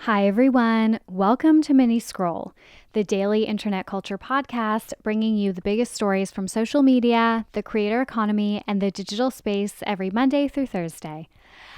Hi, everyone. Welcome to Mini Scroll, the daily internet culture podcast bringing you the biggest stories from social media, the creator economy, and the digital space every Monday through Thursday.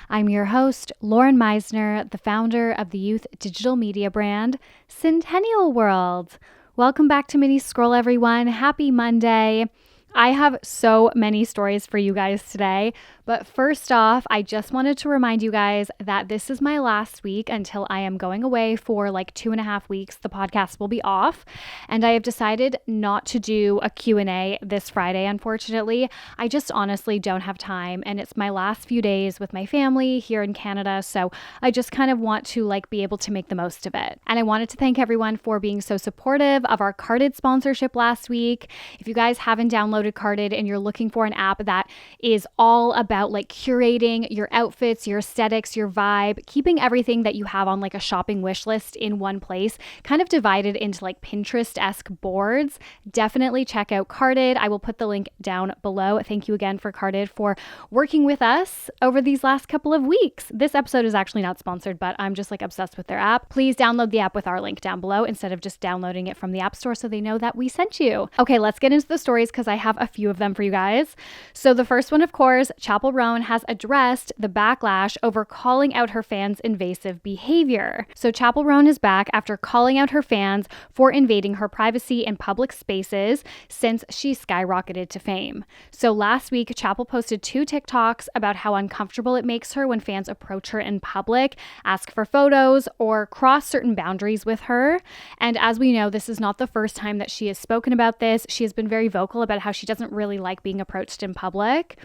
I'm your host, Lauren Meisner, the founder of the youth digital media brand, Centennial World. Welcome back to Mini Scroll, everyone. Happy Monday. I have so many stories for you guys today, but first off, I just wanted to remind you guys that this is my last week until I am going away for like 2.5 weeks. The podcast will be off, and I have decided not to do a Q&A this Friday, unfortunately. I just honestly don't have time, and it's my last few days with my family here in Canada, so I just kind of want to be able to make the most of it. And I wanted to thank everyone for being so supportive of our Carded sponsorship last week. If you guys haven't downloaded Carded and you're looking for an app that is all about curating your outfits, your aesthetics, your vibe, keeping everything that you have on a shopping wish list in one place, kind of divided into Pinterest-esque boards, definitely check out Carded. I will put the link down below. Thank you again for Carded for working with us over these last couple of weeks. This episode is actually not sponsored, but I'm just obsessed with their app. Please download the app with our link down below instead of just downloading it from the App Store so they know that we sent you. Okay, let's get into the stories because I have a few of them for you guys. So the first one, of course, Chappell Roan has addressed the backlash over calling out her fans' invasive behavior. So Chappell Roan is back after calling out her fans for invading her privacy in public spaces since she skyrocketed to fame. So last week, Chappell posted 2 TikToks about how uncomfortable it makes her when fans approach her in public, ask for photos, or cross certain boundaries with her. And as we know, this is not the first time that she has spoken about this. She has been very vocal about how she doesn't really like being approached in public.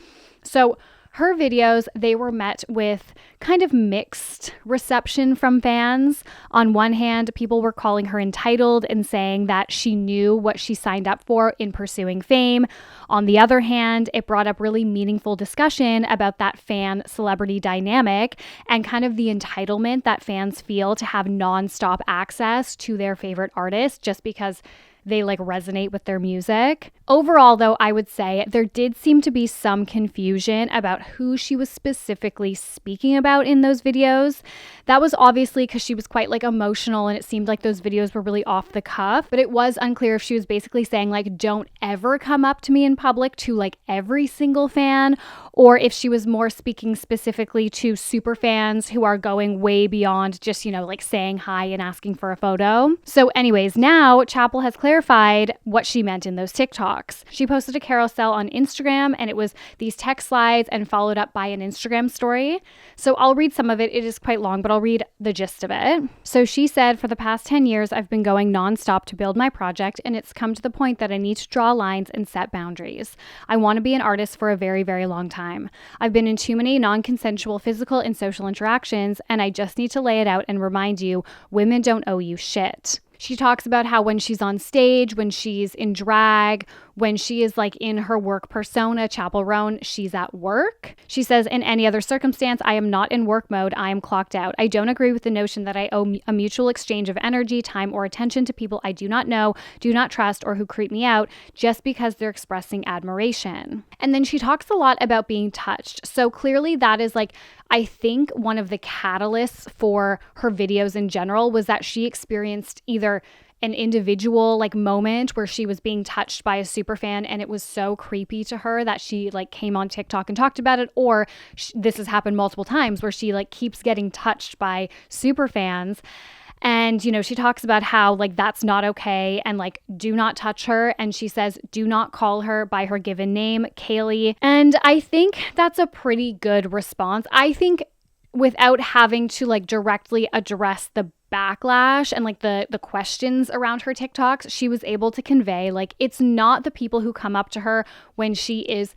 So her videos, they were met with kind of mixed reception from fans. On one hand, people were calling her entitled and saying that she knew what she signed up for in pursuing fame. On the other hand, it brought up really meaningful discussion about that fan-celebrity dynamic and kind of the entitlement that fans feel to have nonstop access to their favorite artist just because they resonate with their music. Overall, though, I would say there did seem to be some confusion about who she was specifically speaking about in those videos. That was obviously because she was quite emotional and it seemed like those videos were really off the cuff, but it was unclear if she was basically saying don't ever come up to me in public to every single fan, or if she was more speaking specifically to super fans who are going way beyond just, saying hi and asking for a photo. So anyways, now Chappell has clarified what she meant in those TikToks. She posted a carousel on Instagram and it was these text slides and followed up by an Instagram story. So I'll read some of it. It is quite long, but I'll read the gist of it. So she said, for the past 10 years, I've been going nonstop to build my project, and it's come to the point that I need to draw lines and set boundaries. I want to be an artist for a very, very long time. I've been in too many non-consensual physical and social interactions, and I just need to lay it out and remind you, women don't owe you shit. She talks about how when she's on stage, when she's in drag, when she is in her work persona, Chappell Roan, she's at work. She says, in any other circumstance, I am not in work mode. I am clocked out. I don't agree with the notion that I owe a mutual exchange of energy, time, or attention to people I do not know, do not trust, or who creep me out just because they're expressing admiration. And then she talks a lot about being touched. So clearly that is I think one of the catalysts for her videos in general was that she experienced either an individual moment where she was being touched by a super fan and it was so creepy to her that she came on TikTok and talked about it, or this has happened multiple times where she keeps getting touched by super fans. And, she talks about how that's not okay and do not touch her. And she says, do not call her by her given name, Kaylee. And I think that's a pretty good response. I think without having to directly address the backlash and the questions around her TikToks, she was able to convey it's not the people who come up to her when she is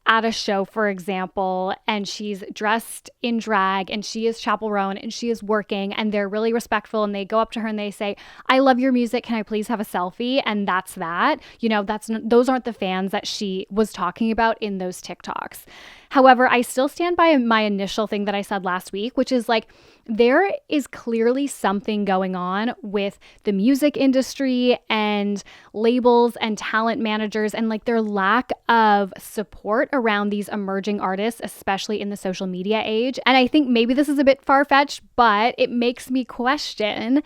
at a show, for example, and she's dressed in drag and she is Chappell Roan and she is working and they're really respectful and they go up to her and they say, I love your music. Can I please have a selfie? And that's that. Those aren't the fans that she was talking about in those TikToks. However, I still stand by my initial thing that I said last week, which is there is clearly something going on with the music industry and labels and talent managers and like their lack of support around these emerging artists, especially in the social media age. And I think maybe this is a bit far-fetched, but it makes me question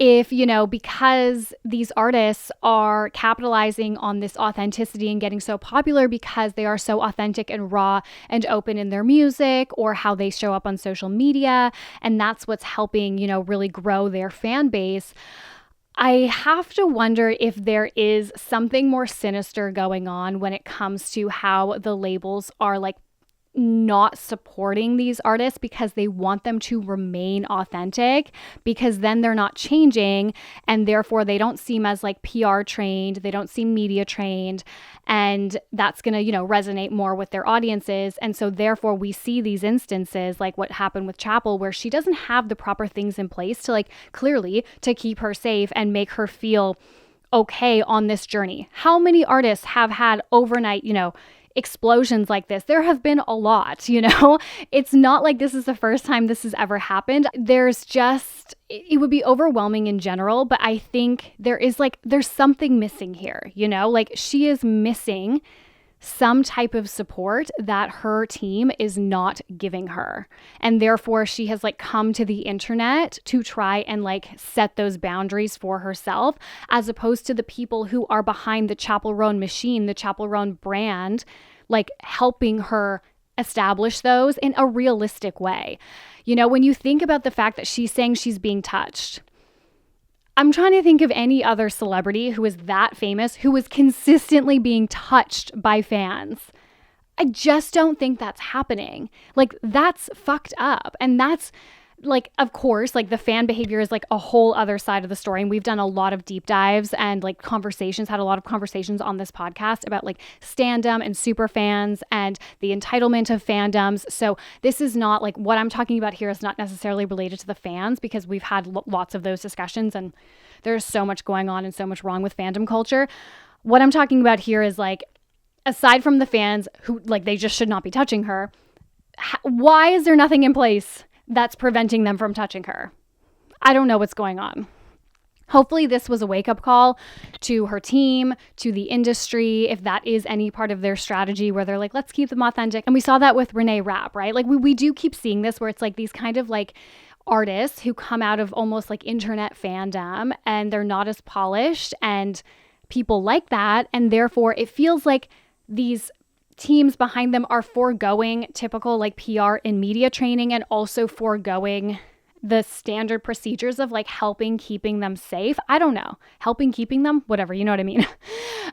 if, because these artists are capitalizing on this authenticity and getting so popular because they are so authentic and raw and open in their music or how they show up on social media, and that's what's helping, really grow their fan base. I have to wonder if there is something more sinister going on when it comes to how the labels are like not supporting these artists because they want them to remain authentic, because then they're not changing and therefore they don't seem as like PR trained, they don't seem media trained, and that's going to, resonate more with their audiences. And so therefore we see these instances like what happened with Chappell, where she doesn't have the proper things in place to like clearly to keep her safe and make her feel okay on this journey. How many artists have had overnight, explosions like this? There have been a lot, It's not like this is the first time this has ever happened. It would be overwhelming in general, but I think there's something missing here, like she is missing some type of support that her team is not giving her. And therefore she has like come to the internet to try and like set those boundaries for herself, as opposed to the people who are behind the Chappell Roan machine, the Chappell Roan brand, like helping her establish those in a realistic way. When you think about the fact that she's saying she's being touched, I'm trying to think of any other celebrity who is that famous who is consistently being touched by fans. I just don't think that's happening. Like, that's fucked up. And that's like, of course, like the fan behavior is like a whole other side of the story. And we've done a lot of deep dives and like had a lot of conversations on this podcast about like standom and super fans and the entitlement of fandoms. So this is not like what I'm talking about here is not necessarily related to the fans, because we've had lots of those discussions and there's so much going on and so much wrong with fandom culture. What I'm talking about here is like, aside from the fans who like, they just should not be touching her, why is there nothing in place that's preventing them from touching her? I don't know what's going on. Hopefully this was a wake-up call to her team, to the industry, if that is any part of their strategy where they're like, let's keep them authentic. And we saw that with Renee Rapp, right? Like we do keep seeing this where it's like these kind of like artists who come out of almost like internet fandom and they're not as polished and people like that. And therefore it feels like these teams behind them are foregoing typical like PR and media training and also foregoing the standard procedures of like keeping them safe. I don't know. Keeping them, whatever, you know what I mean?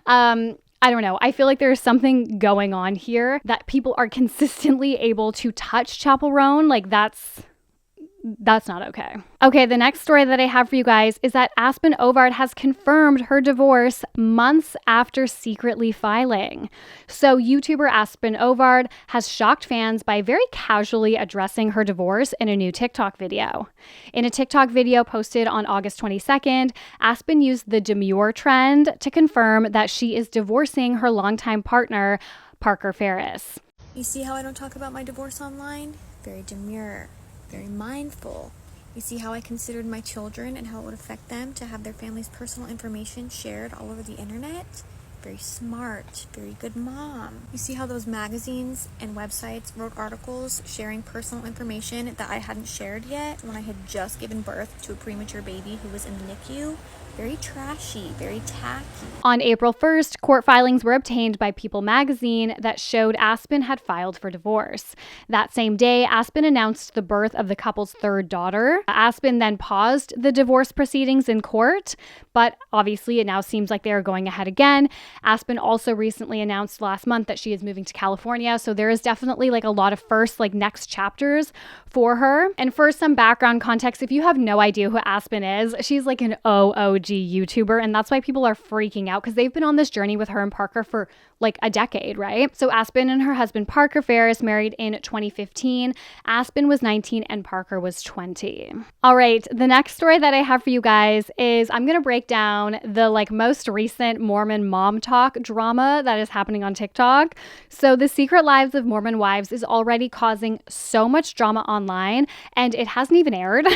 I don't know. I feel like there's something going on here that people are consistently able to touch Chappell Roan. Like that's not okay. Okay, the next story that I have for you guys is that Aspyn Ovard has confirmed her divorce months after secretly filing. So YouTuber Aspyn Ovard has shocked fans by very casually addressing her divorce in a new TikTok video. In a TikTok video posted on August 22nd, Aspyn used the demure trend to confirm that she is divorcing her longtime partner, Parker Ferris. You see how I don't talk about my divorce online? Very demure. Very mindful. You see how I considered my children and how it would affect them to have their family's personal information shared all over the internet? Very smart, very good mom. You see how those magazines and websites wrote articles sharing personal information that I hadn't shared yet when I had just given birth to a premature baby who was in the NICU? Very trashy, very tacky. On April 1st, court filings were obtained by People magazine that showed Aspyn had filed for divorce. That same day, Aspyn announced the birth of the couple's third daughter. Aspyn then paused the divorce proceedings in court, but obviously it now seems like they are going ahead again. Aspyn also recently announced last month that she is moving to California, so there is definitely like a lot of first like next chapters for her. And for some background context, if you have no idea who Aspyn is, she's like an OG YouTuber, and that's why people are freaking out because they've been on this journey with her and Parker for like a decade, right? So Aspyn and her husband Parker Ferris married in 2015. Aspyn was 19 and Parker was 20. All right, the next story that I have for you guys is I'm going to break down the like most recent Mormon MomTok MomTok drama that is happening on TikTok. So the Secret Lives of Mormon Wives is already causing so much drama online, and it hasn't even aired.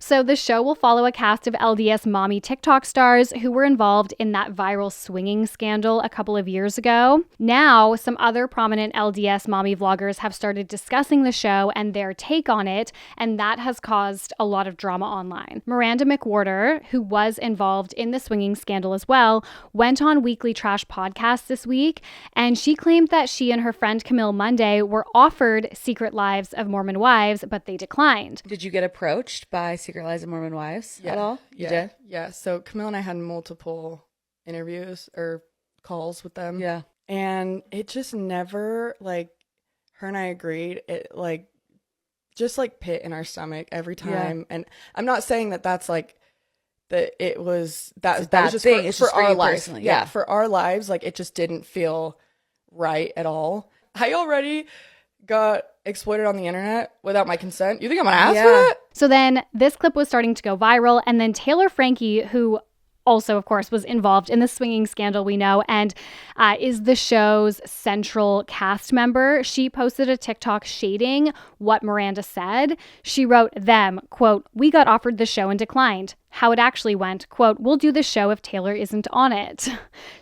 So the show will follow a cast of LDS mommy TikTok stars who were involved in that viral swinging scandal a couple of years ago. Now, some other prominent LDS mommy vloggers have started discussing the show and their take on it, and that has caused a lot of drama online. Miranda McWhorter, who was involved in the swinging scandal as well, went on Weekly Trash podcast this week, and she claimed that she and her friend Camille Monday were offered Secret Lives of Mormon Wives, but they declined. Did you get approached by Secret Lives of Mormon Wives at all? You did? Yeah. So Camille and I had multiple interviews or calls with them. Yeah. And it just never, like, her and I agreed. It, like, just, like, pit in our stomach every time. Yeah. And I'm not saying that that's, like, that it was, that was just thing. For, it's for just our lives. Yeah. For our lives, like, it just didn't feel right at all. I already got exploited on the internet without my consent. You think I'm gonna ask for that? So then this clip was starting to go viral, and then Taylor Frankie, who also, of course, was involved in the swinging scandal we know and is the show's central cast member. She posted a TikTok shading what Miranda said. She wrote them, quote, "We got offered the show and declined. How it actually went, quote, we'll do the show if Taylor isn't on it."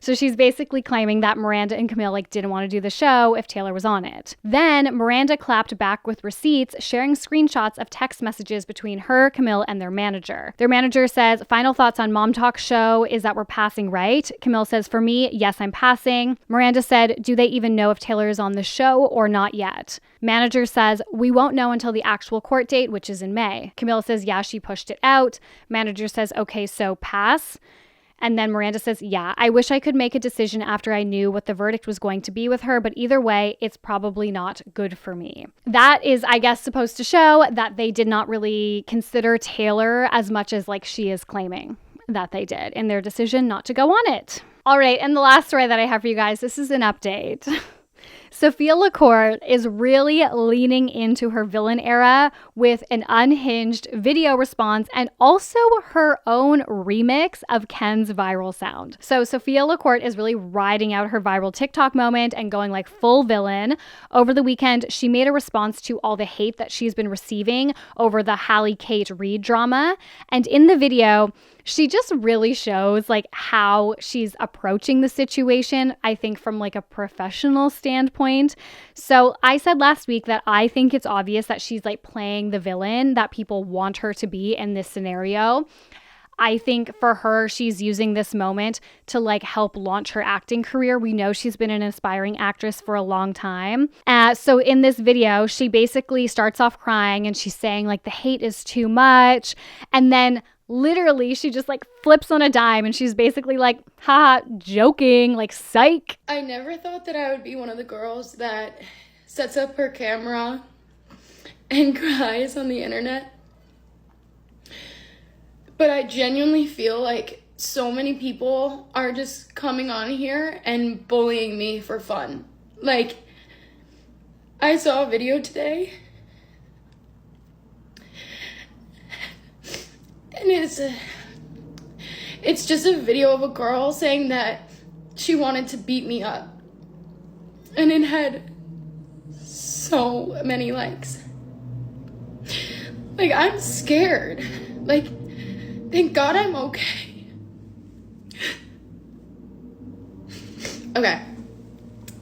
So she's basically claiming that Miranda and Camille didn't want to do the show if Taylor was on it. Then Miranda clapped back with receipts, sharing screenshots of text messages between her, Camille, and their manager. Their manager says, "Final thoughts on MomTok show is that we're passing, right?" Camille says, "For me, yes, I'm passing." Miranda said, "Do they even know if Taylor is on the show or not yet?" Manager says, "We won't know until the actual court date, which is in May." Camille says, "Yeah, she pushed it out." Manager says, "Okay, so pass." And then Miranda says, "Yeah, I wish I could make a decision after I knew what the verdict was going to be with her, but either way, it's probably not good for me." That is, I guess, supposed to show that they did not really consider Taylor as much as like she is claiming that they did in their decision not to go on it. All right, and the last story that I have for you guys, this is an update. Sophia La Corte is really leaning into her villain era with an unhinged video response and also her own remix of Ken's viral sound. So Sophia La Corte is really riding out her viral TikTok moment and going like full villain. Over the weekend, she made a response to all the hate that she's been receiving over the Hallie Kate Reid drama. And in the video, she just really shows like how she's approaching the situation, I think from like a professional standpoint. So I said last week that I think it's obvious that she's like playing the villain that people want her to be in this scenario. I think for her, she's using this moment to like help launch her acting career. We know she's been an aspiring actress for a long time. So in this video, she basically starts off crying and she's saying like the hate is too much. And then literally, she just like flips on a dime and she's basically like, haha, joking, like psych. I never thought that I would be one of the girls that sets up her camera and cries on the internet. But I genuinely feel like so many people are just coming on here and bullying me for fun. Like, I saw a video today and it's just a video of a girl saying that she wanted to beat me up. And it had so many likes. Like, I'm scared. Like, thank God I'm okay. Okay.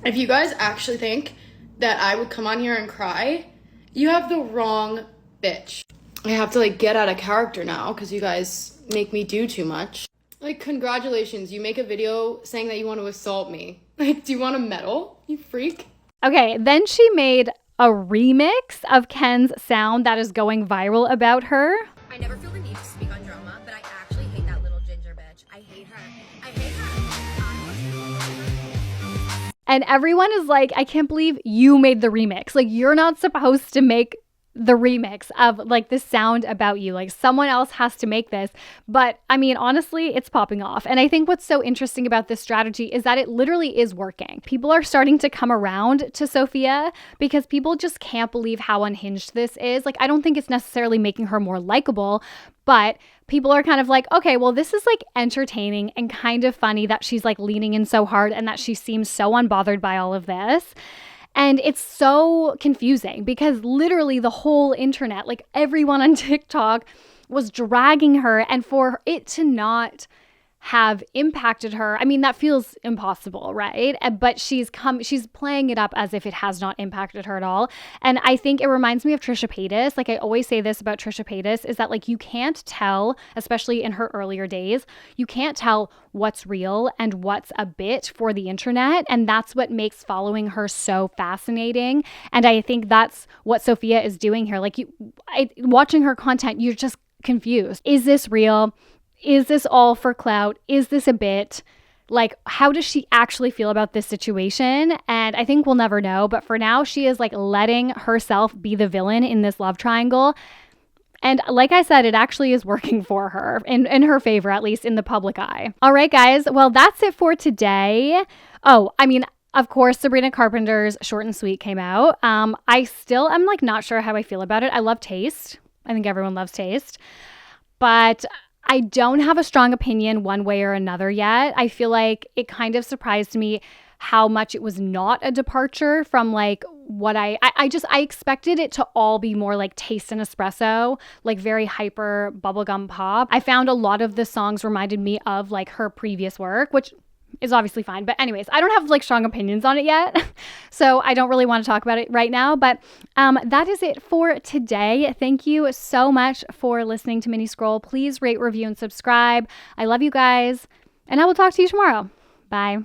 If you guys actually think that I would come on here and cry, you have the wrong bitch. I have to like get out of character now because you guys make me do too much. Like, congratulations, you make a video saying that you want to assault me. Like, do you want a medal, you freak? Okay, then she made a remix of Ken's sound that is going viral about her. I never feel the need to speak on drama, but I actually hate that little ginger bitch. I hate her. I hate her. And everyone is like, I can't believe you made the remix. Like, you're not supposed to make the remix of like the sound about you. Like, someone else has to make this. But I mean, honestly, it's popping off. And I think what's so interesting about this strategy is that it literally is working. People are starting to come around to Sophia because people just can't believe how unhinged this is. Like, I don't think it's necessarily making her more likable, But people are kind of like, okay, well, this is like entertaining and kind of funny that she's like leaning in so hard and that she seems so unbothered by all of this. And it's so confusing because literally the whole internet, like everyone on TikTok was dragging her, and for it to not have impacted her, I mean, that feels impossible, right? But she's playing it up as if it has not impacted her at all. And I think it reminds me of Trisha Paytas. Like I always say this about Trisha Paytas, is that like you can't tell, especially in her earlier days, you can't tell what's real and what's a bit for the internet. And that's what makes following her so fascinating. And I think that's what Sophia is doing here. Like watching her content, you're just confused. Is this real? Is this all for clout? Is this a bit? Like, how does she actually feel about this situation? And I think we'll never know. But for now, she is like letting herself be the villain in this love triangle. And like I said, it actually is working for her, in her favor, at least in the public eye. All right, guys. Well, that's it for today. Oh, I mean, of course, Sabrina Carpenter's Short and Sweet came out. I still am like not sure how I feel about it. I love Taste. I think everyone loves Taste. But I don't have a strong opinion one way or another yet. I feel like it kind of surprised me how much it was not a departure from like what I expected it to all be more like Taste and Espresso, like very hyper bubblegum pop. I found a lot of the songs reminded me of like her previous work, which is obviously fine. But anyways, I don't have like strong opinions on it yet. So I don't really want to talk about it right now. But that is it for today. Thank you so much for listening to Mini Scroll. Please rate, review, and subscribe. I love you guys. And I will talk to you tomorrow. Bye.